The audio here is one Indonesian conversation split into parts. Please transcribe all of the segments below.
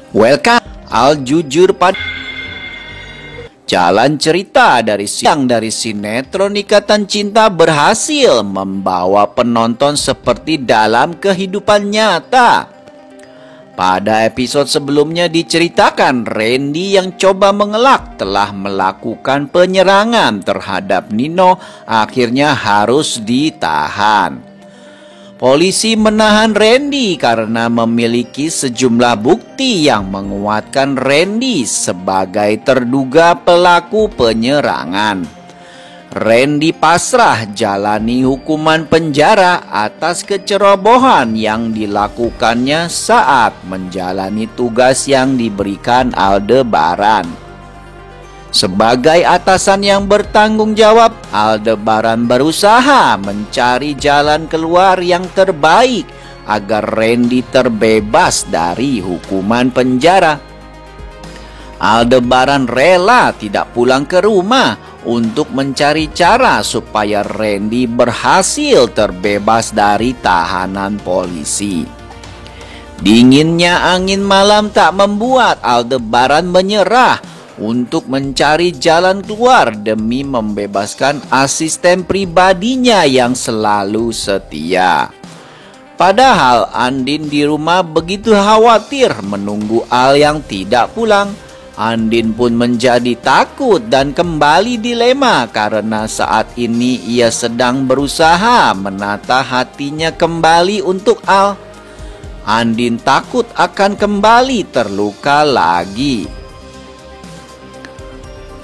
Welcome, Al jujur pada jalan cerita dari sinetron Ikatan Cinta berhasil membawa penonton seperti dalam kehidupan nyata. Pada episode sebelumnya diceritakan Randy yang coba mengelak telah melakukan penyerangan terhadap Nino, akhirnya harus ditahan. Polisi menahan Randy karena memiliki sejumlah bukti yang menguatkan Randy sebagai terduga pelaku penyerangan. Randy pasrah jalani hukuman penjara atas kecerobohan yang dilakukannya saat menjalani tugas yang diberikan Aldebaran. Sebagai atasan yang bertanggung jawab, Aldebaran berusaha mencari jalan keluar yang terbaik agar Randy terbebas dari hukuman penjara. Aldebaran rela tidak pulang ke rumah untuk mencari cara supaya Randy berhasil terbebas dari tahanan polisi. Dinginnya angin malam tak membuat Aldebaran menyerah untuk mencari jalan keluar demi membebaskan asisten pribadinya yang selalu setia. Padahal Andin di rumah begitu khawatir menunggu Al yang tidak pulang. Andin pun menjadi takut dan kembali dilema karena saat ini ia sedang berusaha menata hatinya kembali untuk Al. Andin takut akan kembali terluka lagi.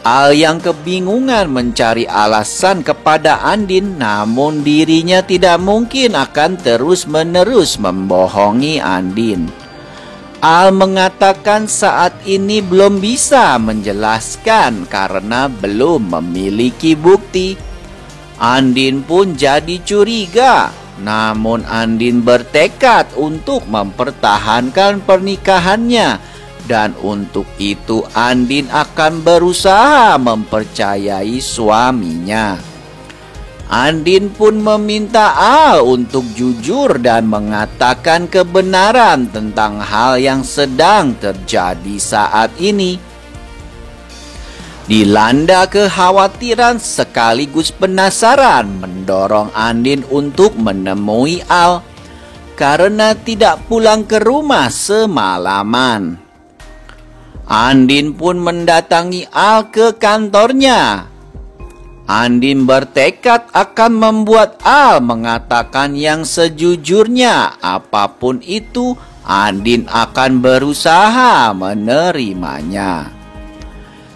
Al yang kebingungan mencari alasan kepada Andin, namun dirinya tidak mungkin akan terus-menerus membohongi Andin. Al mengatakan saat ini belum bisa menjelaskan karena belum memiliki bukti. Andin pun jadi curiga, namun Andin bertekad untuk mempertahankan pernikahannya. Dan untuk itu Andin akan berusaha mempercayai suaminya. Andin pun meminta Al untuk jujur dan mengatakan kebenaran tentang hal yang sedang terjadi saat ini. Dilanda kekhawatiran sekaligus penasaran mendorong Andin untuk menemui Al karena tidak pulang ke rumah semalaman. Andin pun mendatangi Al ke kantornya. Andin bertekad akan membuat Al mengatakan yang sejujurnya. Apapun itu, Andin akan berusaha menerimanya.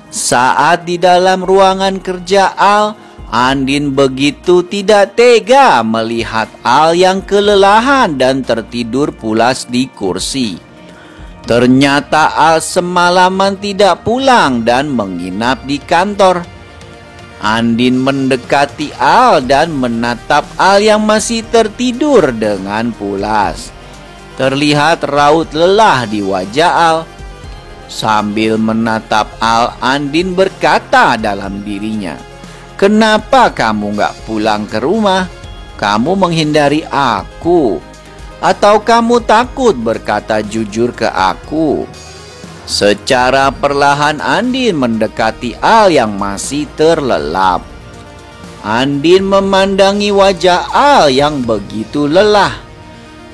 Saat di dalam ruangan kerja Al, Andin begitu tidak tega melihat Al yang kelelahan dan tertidur pulas di kursi. Ternyata Al semalaman tidak pulang dan menginap di kantor. Andin mendekati Al dan menatap Al yang masih tertidur dengan pulas. Terlihat raut lelah di wajah Al. Sambil menatap Al, Andin berkata dalam dirinya, "Kenapa kamu gak pulang ke rumah? Kamu menghindari aku. Atau kamu takut berkata jujur ke aku?" Secara perlahan Andin mendekati Al yang masih terlelap. Andin memandangi wajah Al yang begitu lelah.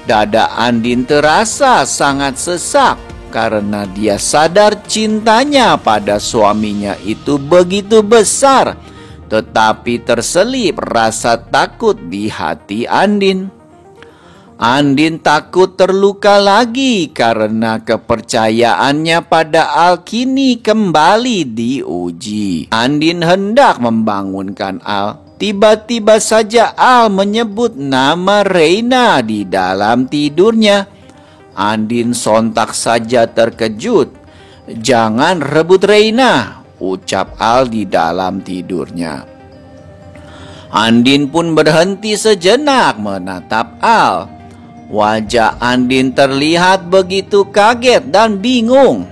Dada Andin terasa sangat sesak karena dia sadar cintanya pada suaminya itu begitu besar. Tetapi terselip rasa takut di hati Andin. Andin takut terluka lagi karena kepercayaannya pada Al kini kembali diuji. Andin hendak membangunkan Al. Tiba-tiba saja Al menyebut nama Reina di dalam tidurnya. Andin sontak saja terkejut. "Jangan rebut Reina," ucap Al di dalam tidurnya. Andin pun berhenti sejenak menatap Al. Wajah Andin terlihat begitu kaget dan bingung.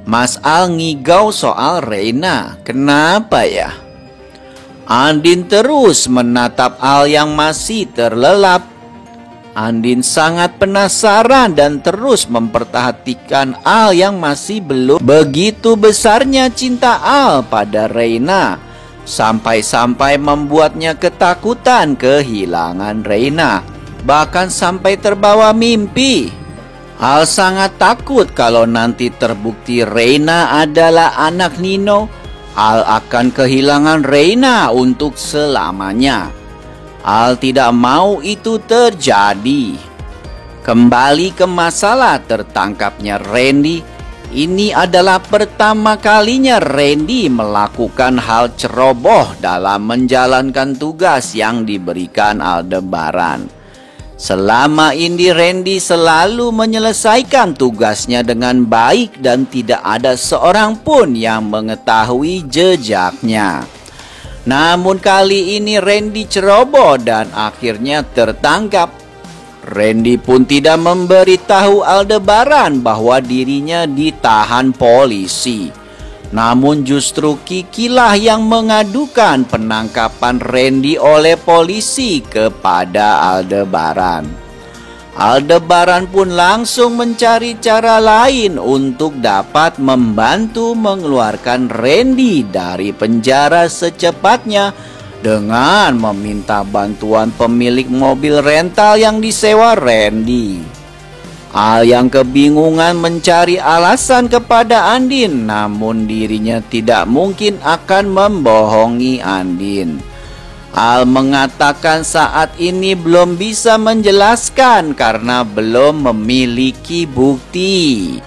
"Mas Al ngigau soal Reina, kenapa ya?" Andin terus menatap Al yang masih terlelap. Andin sangat penasaran dan terus memperhatikan Al yang masih belum begitu besarnya cinta Al pada Reina, sampai-sampai membuatnya ketakutan kehilangan Reina, bahkan sampai terbawa mimpi. Al sangat takut kalau nanti terbukti Reina adalah anak Nino, Al akan kehilangan Reina untuk selamanya. Al tidak mau itu terjadi. Kembali ke masalah tertangkapnya Randy. Ini adalah pertama kalinya Randy melakukan hal ceroboh dalam menjalankan tugas yang diberikan Aldebaran. Selama ini Randy selalu menyelesaikan tugasnya dengan baik dan tidak ada seorang pun yang mengetahui jejaknya. Namun kali ini Randy ceroboh dan akhirnya tertangkap. Randy pun tidak memberitahu Aldebaran bahwa dirinya ditahan polisi. Namun justru Kikilah yang mengadukan penangkapan Randy oleh polisi kepada Aldebaran. Aldebaran pun langsung mencari cara lain untuk dapat membantu mengeluarkan Randy dari penjara secepatnya dengan meminta bantuan pemilik mobil rental yang disewa Randy. Al yang kebingungan mencari alasan kepada Andin, namun dirinya tidak mungkin akan membohongi Andin. Al mengatakan saat ini belum bisa menjelaskan karena belum memiliki bukti.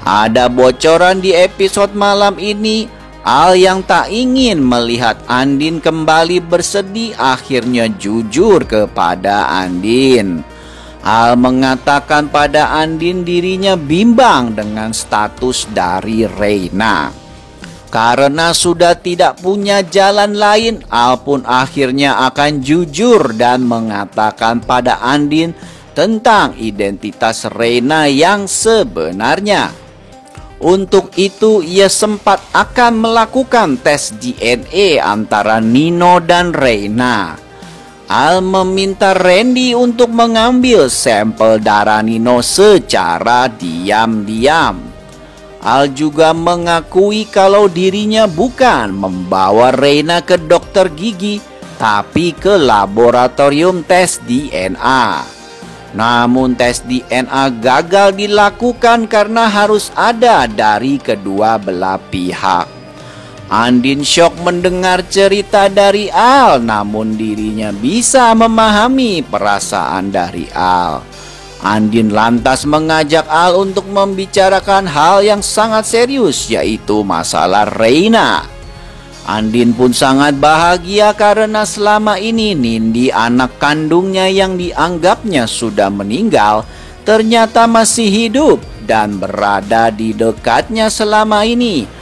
Ada bocoran di episode malam ini. Al yang tak ingin melihat Andin kembali bersedih akhirnya jujur kepada Andin. Al mengatakan pada Andin dirinya bimbang dengan status dari Reina. Karena sudah tidak punya jalan lain, Al pun akhirnya akan jujur dan mengatakan pada Andin tentang identitas Reina yang sebenarnya. Untuk itu ia sempat akan melakukan tes DNA antara Nino dan Reina. Al meminta Randy untuk mengambil sampel darah Nino secara diam-diam. Al juga mengakui kalau dirinya bukan membawa Reina ke dokter gigi, tapi ke laboratorium tes DNA. Namun tes DNA gagal dilakukan karena harus ada dari kedua belah pihak. Andin syok mendengar cerita dari Al, namun dirinya bisa memahami perasaan dari Al. Andin lantas mengajak Al untuk membicarakan hal yang sangat serius, yaitu masalah Reina. Andin pun sangat bahagia karena selama ini Nindi, anak kandungnya yang dianggapnya sudah meninggal, ternyata masih hidup dan berada di dekatnya selama ini.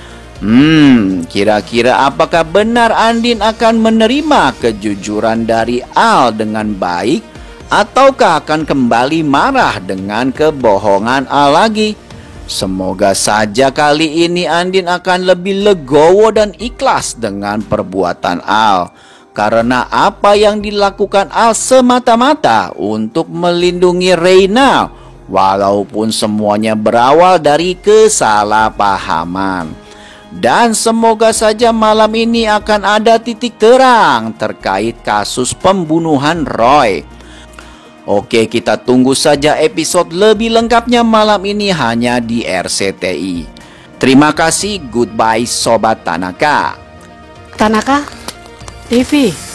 Kira-kira apakah benar Andin akan menerima kejujuran dari Al dengan baik? Ataukah akan kembali marah dengan kebohongan Al lagi? Semoga saja kali ini Andin akan lebih legowo dan ikhlas dengan perbuatan Al. Karena apa yang dilakukan Al semata-mata untuk melindungi Reina, walaupun semuanya berawal dari kesalahpahaman. Dan semoga saja malam ini akan ada titik terang terkait kasus pembunuhan Roy. Oke, kita tunggu saja episode lebih lengkapnya malam ini hanya di RCTI. Terima kasih, goodbye Sobat Tanaka. Tanaka TV.